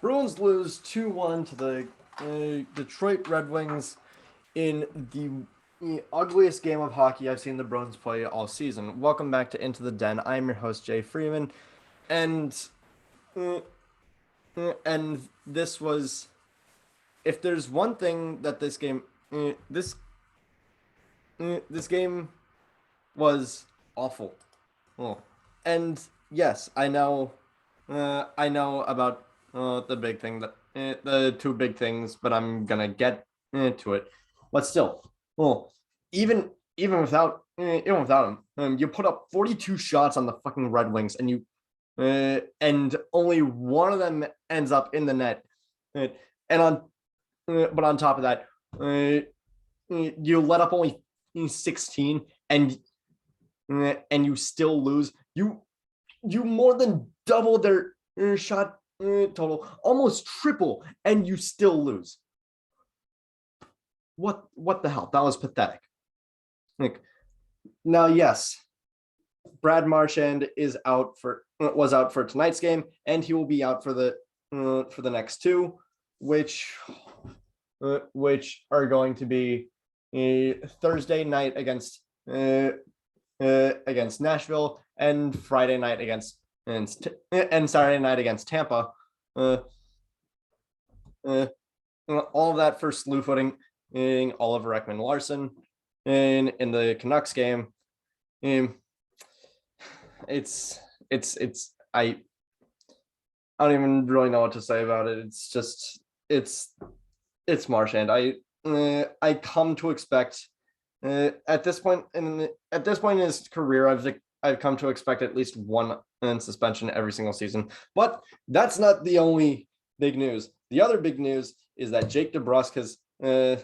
Bruins lose 2-1 to the Detroit Red Wings in the ugliest game of hockey I've seen the Bruins play all season. Welcome back to Into the Den. I'm your host, Jay Freeman, and uh, this was, if there's one thing that this game was awful. Oh. And yes, I know about the big thing the two big things, but I'm gonna get into it. But still, well, even without him, you put up 42 shots on the fucking Red Wings, and only one of them ends up in the net. And on but on top of that, you let up only 16, and you still lose. You more than double their shot total, almost triple, and you still lose. What the hell? That was pathetic. Like, now, yes, Brad Marchand was out for tonight's game, and he will be out for the next two, which are going to be Thursday night against Nashville, and Friday night and Saturday night against Tampa. All of that for slew footing Oliver Ekman-Larsson in the Canucks game. It's I don't even really know what to say about it. It's just it's Marchand. I come to expect at this point in his career, I've come to expect at least one suspension every single season. But that's not the only big news. The other big news is that Jake DeBrusk has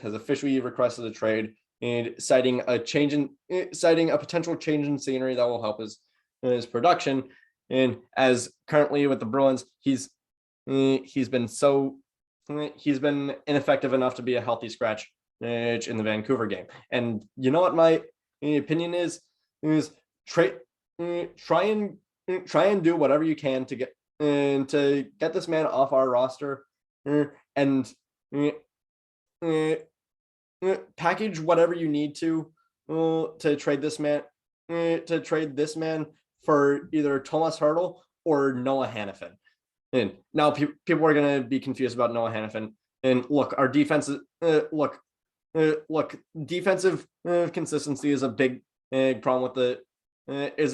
officially requested a trade, and citing a potential change in scenery that will help his production. And as currently with the Bruins, he's been ineffective enough to be a healthy scratch in the Vancouver game. And you know what my opinion is try and do whatever you can to get this man off our roster, and package whatever you need to trade this man for either Thomas Hertl or Noah Hannafin. And now people are going to be confused about Noah Hannafin. And look, our defense defensive consistency is a big problem with is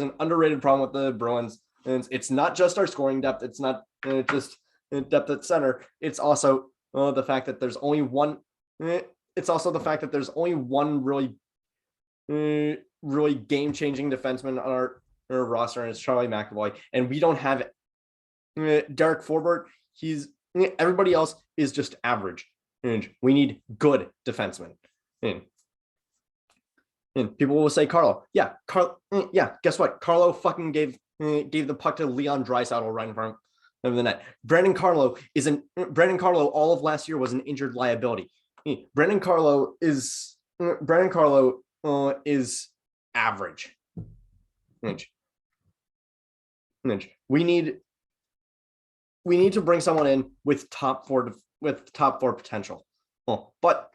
an underrated problem with the Bruins. And it's not just our scoring depth. It's not just depth at center. It's also the fact that there's only one. It's also the fact that there's only one really game-changing defenseman on our roster, and it's Charlie McAvoy. And we don't have Derek Forbort. Everybody else is just average, and we need good defensemen. And people will say Carlo. Yeah, guess what? Carlo fucking gave the puck to Leon Draisaitl right in front of the net. Brandon Carlo all of last year was an injured liability. Brandon Carlo is average. We need to bring someone in with top four potential. But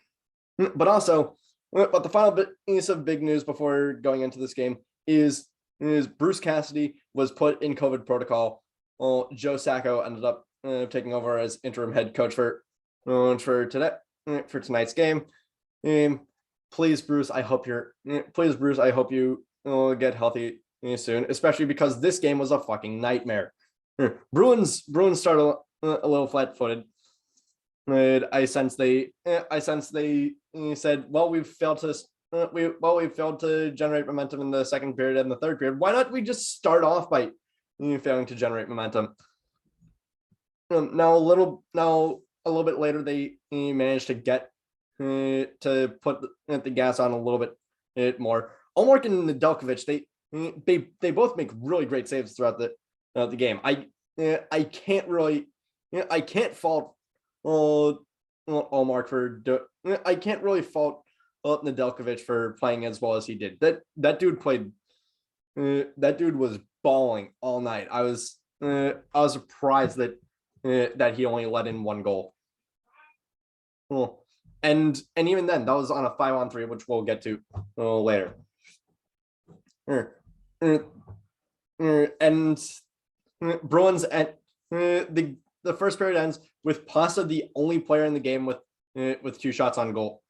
the final piece of big news before going into this game is Bruce Cassidy was put in COVID protocol. Joe Sacco ended up taking over as interim head coach for tonight's game. Please, Bruce, I hope you get healthy soon, especially because this game was a fucking nightmare. Bruins started a little flat-footed. I sense they said, well, we failed to generate momentum in the second period and the third period. Why not we just start off by failing to generate momentum? Now a little bit later, they managed to get to put the gas on a little bit more. Ullmark and Nedeljkovic, they both make really great saves throughout the game. I can't fault Ullmark for. I can't really fault Nedeljkovic for playing as well as he did. That dude played. That dude was balling all night. I was surprised that he only let in one goal. Well, and even then, that was on a 5-on-3, which we'll get to later. And Bruins and the first period ends with Pasta the only player in the game with 2 shots on goal.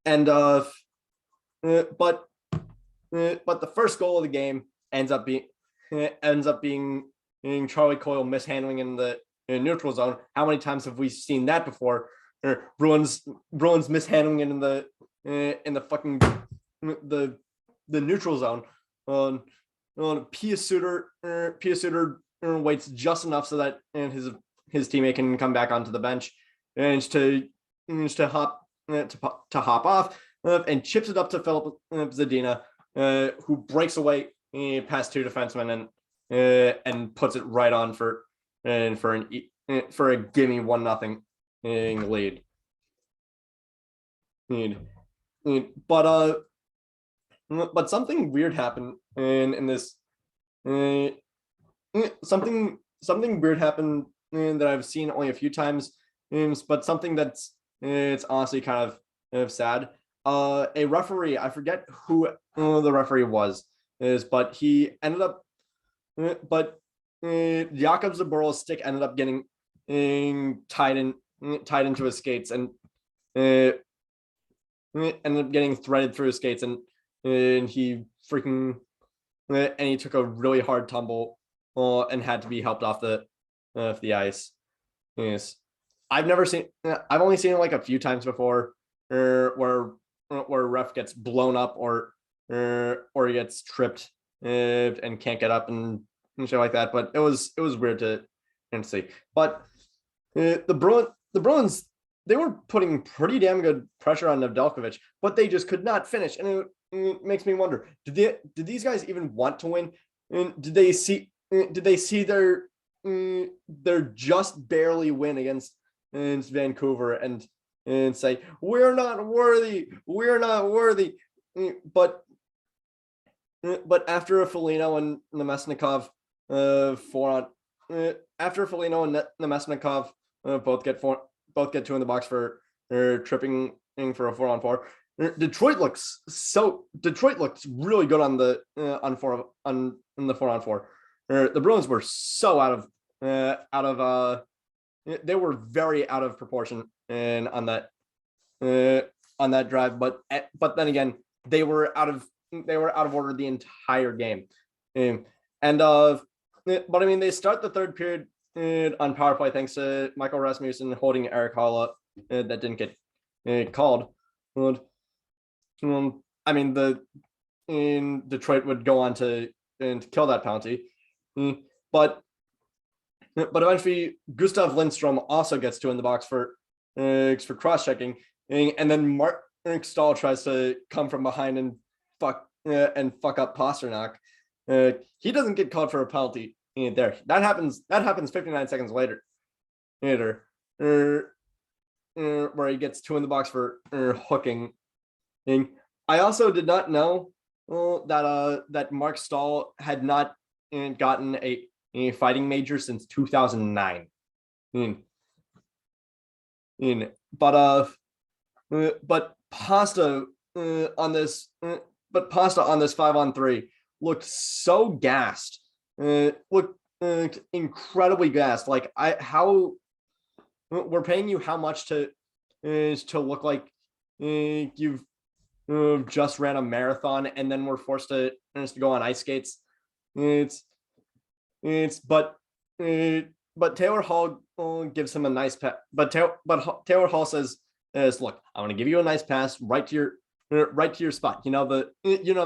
And but the first goal of the game ends up being Charlie Coyle mishandling in the neutral zone. How many times have we seen that before? Bruins mishandling in the fucking the neutral zone. Pia Suter waits just enough so that his teammate can come back onto the bench and to hop off and chips it up to Philip Zadina, who breaks away past 2 defensemen and puts it right on for a gimme 1-0 lead. But something weird happened in this. Something weird happened that I've seen only a few times, but something that's it's honestly kind of sad. A referee, I forget who the referee was, but he ended up, Jakob Zaboral's stick ended up getting tied into his skates and ended up getting threaded through his skates, and he took a really hard tumble and had to be helped off the ice. Yes, I've only seen it like a few times before, where a ref gets blown up or he gets tripped and can't get up and shit like that. But it was weird to see. But the Bruins, they were putting pretty damn good pressure on Nedeljkovic, but they just could not finish. And it makes me wonder: did these guys even want to win? And did they see their just barely win against Vancouver and say we're not worthy? But after a Foligno and Nemesnikov both get 2 in the box for tripping for a 4-on-4. Detroit looks really good on the 4-on-4. The Bruins were so out of they were very out of proportion and on that drive, but then again they were out of order the entire game. But I mean, they start the third period on power play thanks to Michael Rasmussen holding Eric Hall up that didn't get called. I mean, Detroit would go on to kill that penalty, but eventually Gustav Lindstrom also gets 2 in the box for cross-checking, and then Mark Stahl tries to come from behind and fuck up Pasternak. He doesn't get called for a penalty there. That happens 59 seconds later, where he gets 2 in the box for hooking. And I also did not know that Mark Stahl had not gotten a fighting major since 2009. But Pasta on this 5-on-3 looked so gassed. Looked incredibly gassed. Like we're paying you how much to look like you've just ran a marathon and then we're forced to go on ice skates. But Taylor Hall gives him a nice pass. But Taylor Hall says, "Look, I'm going to give you a nice pass right to your spot. You know the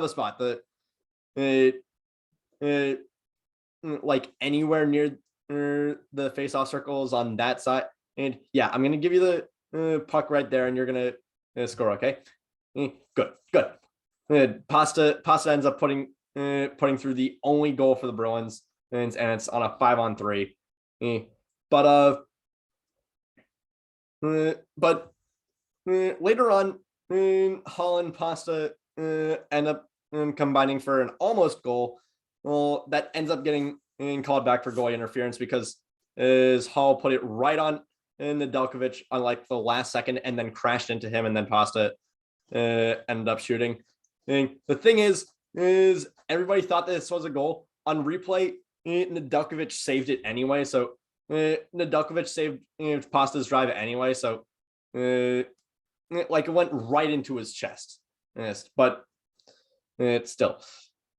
spot. Like anywhere near the face-off circles on that side. And yeah, I'm going to give you the puck right there, and you're going to score. Okay, good. Pasta ends up putting through the only goal for the Bruins, and it's on a 5-on-3. But but later on, Holland Pasta end up combining for an almost goal. Well, that ends up getting called back for goalie interference because as Hall put it right on in the Nedeljkovic on like the last second and then crashed into him, and then Pasta ended up shooting. And the thing is everybody thought this was a goal. On replay, Nedeljkovic saved it anyway. So Nedeljkovic saved Pasta's drive anyway. So like it went right into his chest. Yes, but it's still.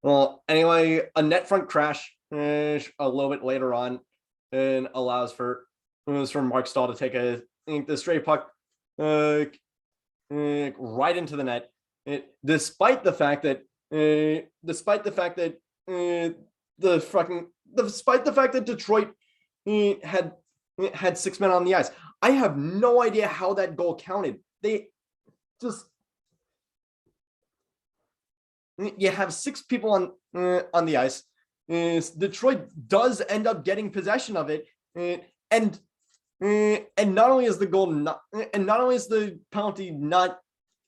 Well, anyway, a net front crash a little bit later on and allows for Mark Stahl to take the straight puck right into the net. Despite the fact that Detroit had 6 men on the ice. I have no idea how that goal counted. They just you have 6 people on the ice. Detroit does end up getting possession of it, and not only is the goal not, and not only is the penalty not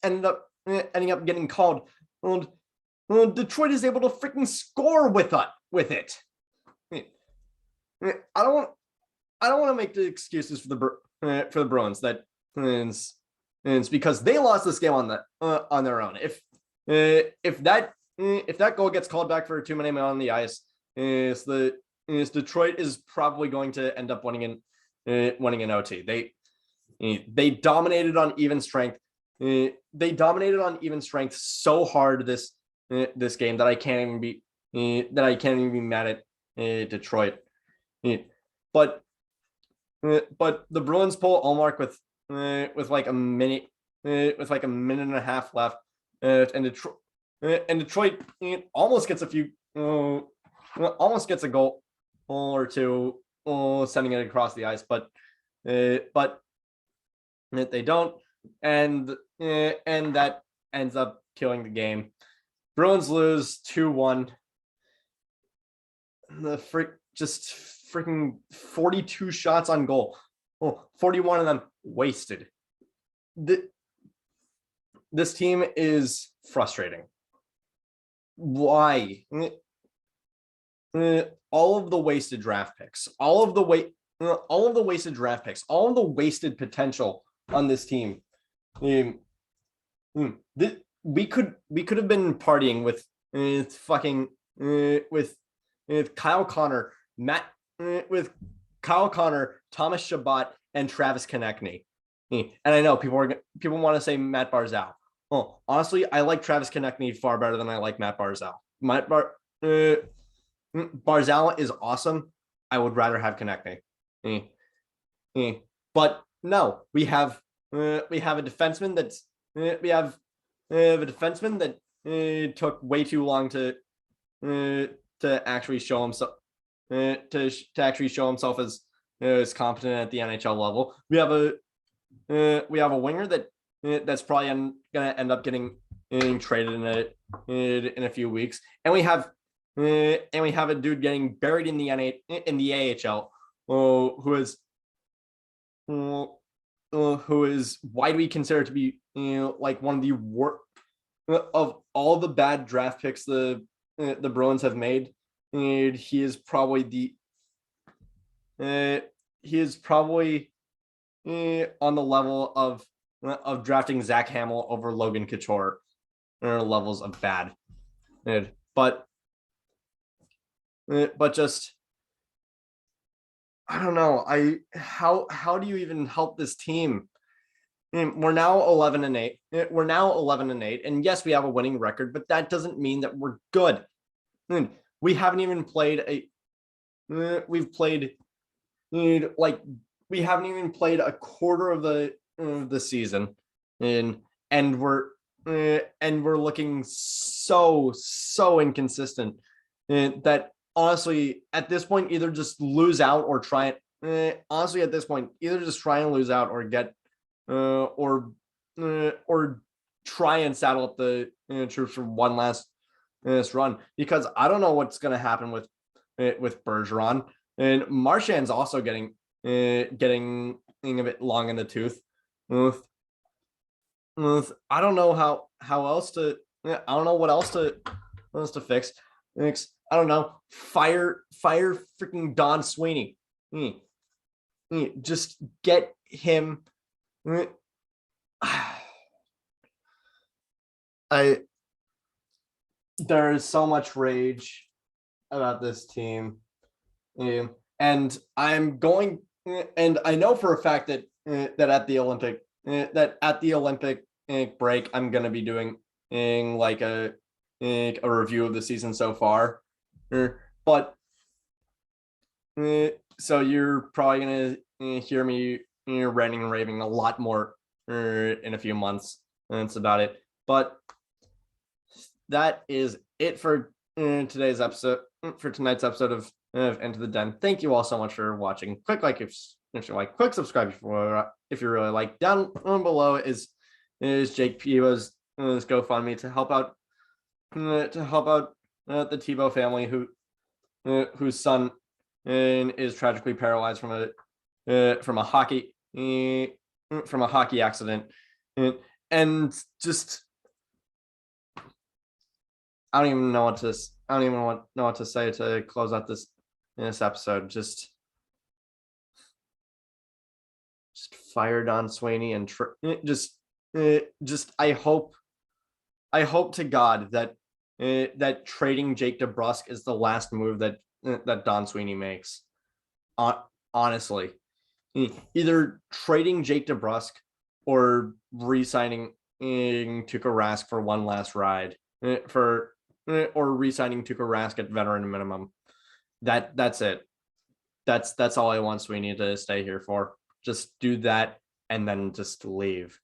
ending up getting called, Detroit is able to freaking score with it. I don't want to make the excuses for the Bruins that it's because they lost this game on their own. If that goal gets called back for too many men on the ice, Detroit is probably going to end up winning in OT. They dominated on even strength. They dominated on even strength so hard this game that I can't even be mad at Detroit. But the Bruins pull Ullmark with like a minute and a half left, and Detroit almost gets a goal or two, sending it across the ice, but they don't, and that ends up killing the game. Bruins lose 2-1. Just freaking 42 shots on goal. 41 of them wasted. This team is frustrating. Why? All of the wasted draft picks, all of the wasted draft picks, all of the wasted potential on this team. We could have been partying with Kyle Connor, Thomas Shabbat, and Travis Konechny. And I know people want to say Matt Barzal. Honestly, I like Travis Konechny far better than I like Matt Barzal. Barzal is awesome. I would rather have Konechny. But no, we have a defenseman that took way too long to actually show himself to actually show himself as competent at the NHL level. We have a winger that's probably going to end up getting traded in a few weeks, and we have a dude getting buried in the AHL, who is widely considered to be like one of the worst of all the bad draft picks the Bruins have made. And he is probably on the level of drafting Zach Hamill over Logan Couture, levels of bad. But just I don't know. How do you even help this team? We're now 11-8. We're now 11-8, and yes, we have a winning record, but that doesn't mean that we're good. We haven't even played we haven't even played a quarter of the season, and we're looking so inconsistent that honestly at this point either just lose out or try it. Honestly at this point either just try and lose out or get or try and saddle up the troops for one last run, because I don't know what's going to happen with Bergeron, and Marchand's also getting a bit long in the tooth. With, I don't know how else to. I don't know what else to fix. I don't know. Fire freaking Don Sweeney. Just get him. There is so much rage about this team, and I'm going, and I know for a fact that at the Olympic break, I'm going to be doing like a review of the season so far, but so you're probably going to hear me ranting and raving a lot more in a few months, and that's about it. But that is it for tonight's episode of Into the Den. Thank you all so much for watching. Quick like if you like, quick subscribe if you really like. Down below is Jake Piva's GoFundMe to help out the Tebow family whose son is tragically paralyzed from a hockey accident, and just I don't even know what to say to close out this episode. Just fire Don Sweeney and just I hope to God that that trading Jake DeBrusk is the last move that Don Sweeney makes. Honestly, either trading Jake DeBrusk or re-signing Tuukka Rask for one last ride or re-signing Tuukka Rask at veteran minimum. That's it. That's all I want Sweeney to stay here for. Just do that and then just leave.